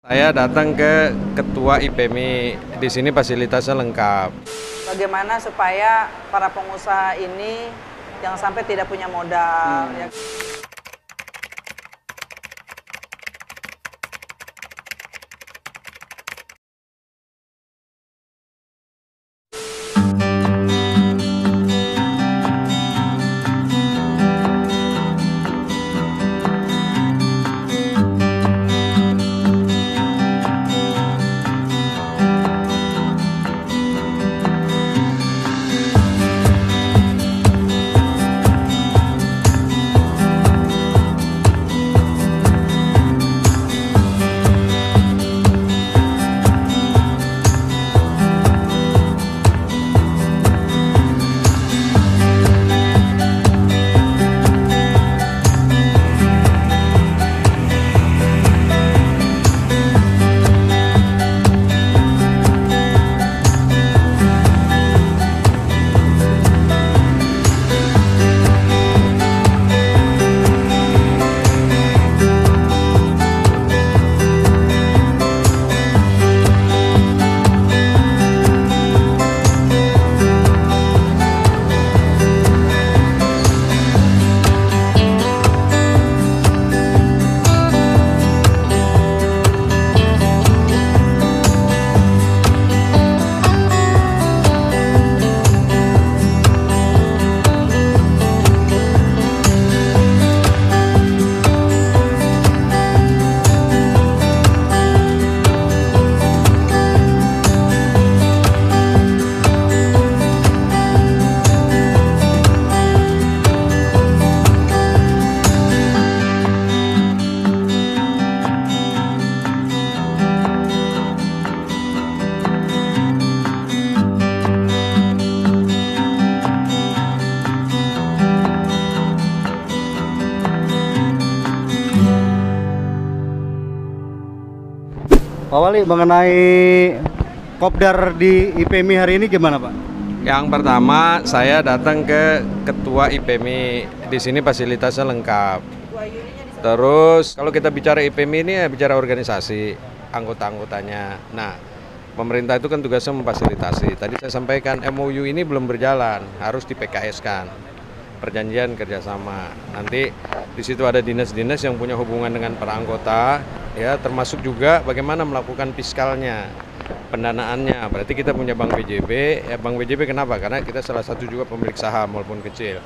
Saya datang ke Ketua IPMI, di sini fasilitasnya lengkap. Bagaimana supaya para pengusaha ini jangan sampai tidak punya modal. Ya. Pak Wali, mengenai Kopdar di IPMI hari ini gimana, Pak? Yang pertama, saya datang ke Ketua IPMI, di sini fasilitasnya lengkap. Terus, kalau kita bicara IPMI ini ya bicara organisasi, anggota-anggotanya. Nah, pemerintah itu kan tugasnya memfasilitasi. Tadi saya sampaikan MOU ini belum berjalan, harus di PKS-kan. Perjanjian kerjasama. Nanti di situ ada dinas-dinas yang punya hubungan dengan para anggota, ya, termasuk juga bagaimana melakukan fiskalnya, pendanaannya. Berarti kita punya Bank BJB, ya Bank BJB kenapa? Karena kita salah satu juga pemilik saham walaupun kecil.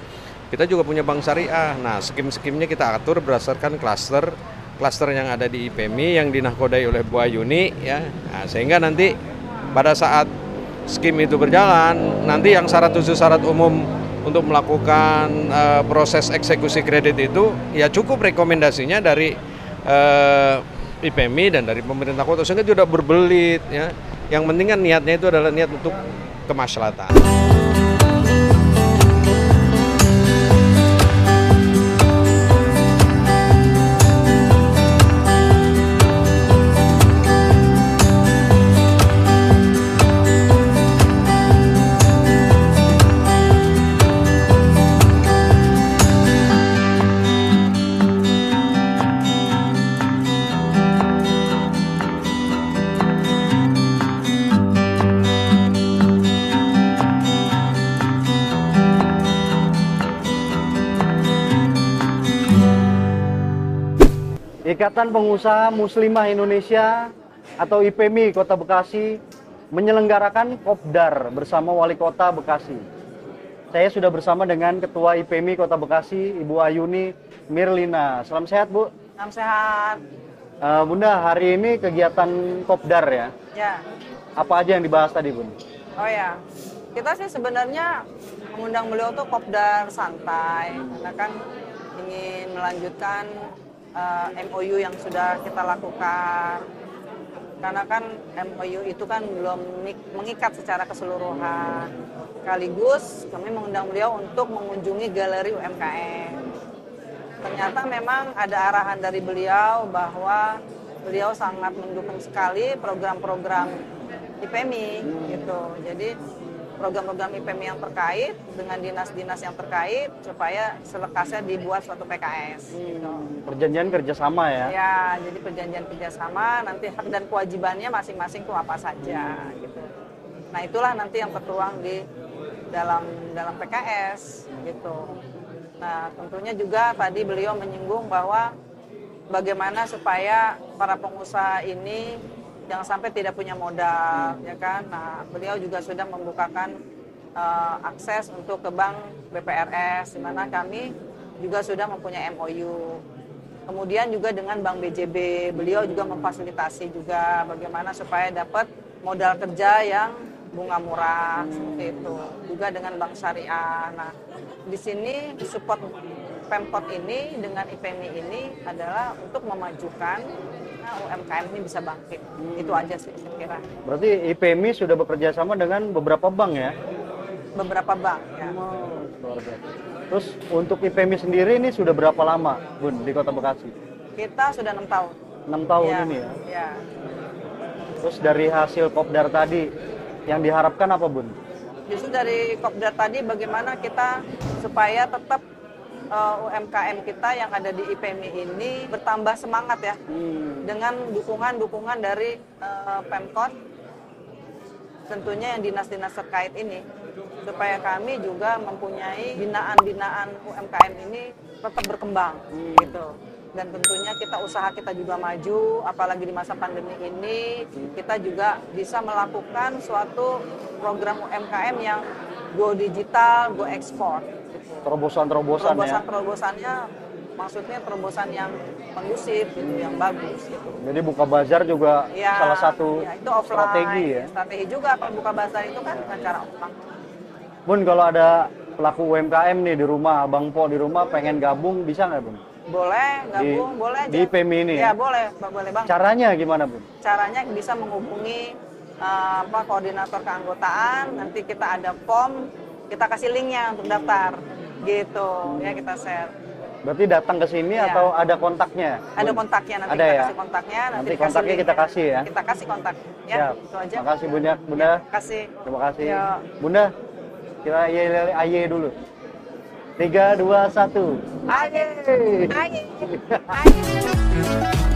Kita juga punya bank syariah. Nah, skim-skimnya kita atur berdasarkan klaster yang ada di IPMI yang dinahkodai oleh Bu Ayuni, ya. Nah, sehingga nanti pada saat skim itu berjalan, nanti yang syarat khusus syarat umum untuk melakukan proses eksekusi kredit itu ya cukup rekomendasinya dari IPMI dan dari pemerintah kota, sehingga tidak berbelit, ya. Yang penting kan niatnya itu adalah niat untuk kemaslahatan. Ikatan Pengusaha Muslimah Indonesia atau IPMI Kota Bekasi menyelenggarakan Kopdar bersama Wali Kota Bekasi. Saya sudah bersama dengan Ketua IPMI Kota Bekasi, Ibu Ayuni Mirlina. Salam sehat, Bu. Salam sehat. Bunda, hari ini kegiatan Kopdar ya? Ya. Apa aja yang dibahas tadi, Bun? Oh ya. Kita sih sebenarnya mengundang beliau tuh Kopdar santai, karena kan ingin melanjutkan MOU yang sudah kita lakukan. Karena kan MOU itu kan belum mengikat secara keseluruhan. Sekaligus kami mengundang beliau untuk mengunjungi galeri UMKM. Ternyata memang ada arahan dari beliau bahwa beliau sangat mendukung sekali program-program IPMI gitu. Jadi program-program IPMI yang terkait dengan dinas-dinas yang terkait supaya selekasnya dibuat suatu PKS. Gitu. Perjanjian kerjasama ya? Ya, jadi perjanjian kerjasama, nanti hak dan kewajibannya masing-masing itu apa saja. Gitu. Nah itulah nanti yang tertuang di dalam PKS. Gitu. Nah tentunya juga tadi beliau menyinggung bahwa bagaimana supaya para pengusaha ini jangan sampai tidak punya modal, ya kan? Nah, beliau juga sudah membukakan akses untuk ke bank BPRS, di mana kami juga sudah mempunyai MOU. Kemudian juga dengan Bank BJB, beliau juga memfasilitasi juga bagaimana supaya dapat modal kerja yang bunga murah, seperti itu. Juga dengan Bank Syariah. Nah, di sini support Pemkot ini dengan IPMI ini adalah untuk memajukan UMKM ini bisa bangkit. Itu aja sih saya kira. Berarti IPMI sudah bekerja sama dengan beberapa bank ya? Beberapa bank ya. Luar biasa. Terus untuk IPMI sendiri ini sudah berapa lama, Bun, di Kota Bekasi? Kita sudah 6 tahun. 6 tahun Ya, ini ya? Ya. Terus dari hasil Kopdar tadi, yang diharapkan apa, Bun? Justru dari Kopdar tadi bagaimana kita supaya tetap UMKM kita yang ada di IPMI ini bertambah semangat ya, dengan dukungan dari Pemkot, tentunya yang dinas-dinas terkait ini, supaya kami juga mempunyai binaan-binaan UMKM ini tetap berkembang gitu. Dan tentunya usaha kita juga maju, apalagi di masa pandemi ini kita juga bisa melakukan suatu program UMKM yang go digital, go ekspor. Terobosan-terobosan ya? Terobosannya maksudnya terobosan yang kondusif gitu, yang bagus gitu. Jadi buka bazar juga Ya, salah satu ya, itu offline, strategi ya? Strategi juga kalau buka bazar itu kan dengan cara offline. Bun, kalau ada pelaku UMKM nih di rumah, Bang Po di rumah pengen gabung, bisa nggak, Bun? Boleh, gabung, boleh aja. Di IPMI ini Ya, ya? boleh Bang. Caranya gimana, Bun? Caranya bisa menghubungi koordinator keanggotaan, nanti kita ada form, kita kasih linknya untuk daftar. Gitu, ya kita share. Berarti datang ke sini Ya. atau ada kontaknya? Ada kontaknya, nanti Ada kita ya? kasih kontaknya. Nanti dikasih kontaknya kita linknya. kasih ya? Kita kasih kontak. Ya, Siap. itu aja. Makasih banyak, Bunda. Ya, kasih. Terima kasih. Ya. Bunda, kita aye dulu. 3, 2, 1. Aye. Aye. Aye.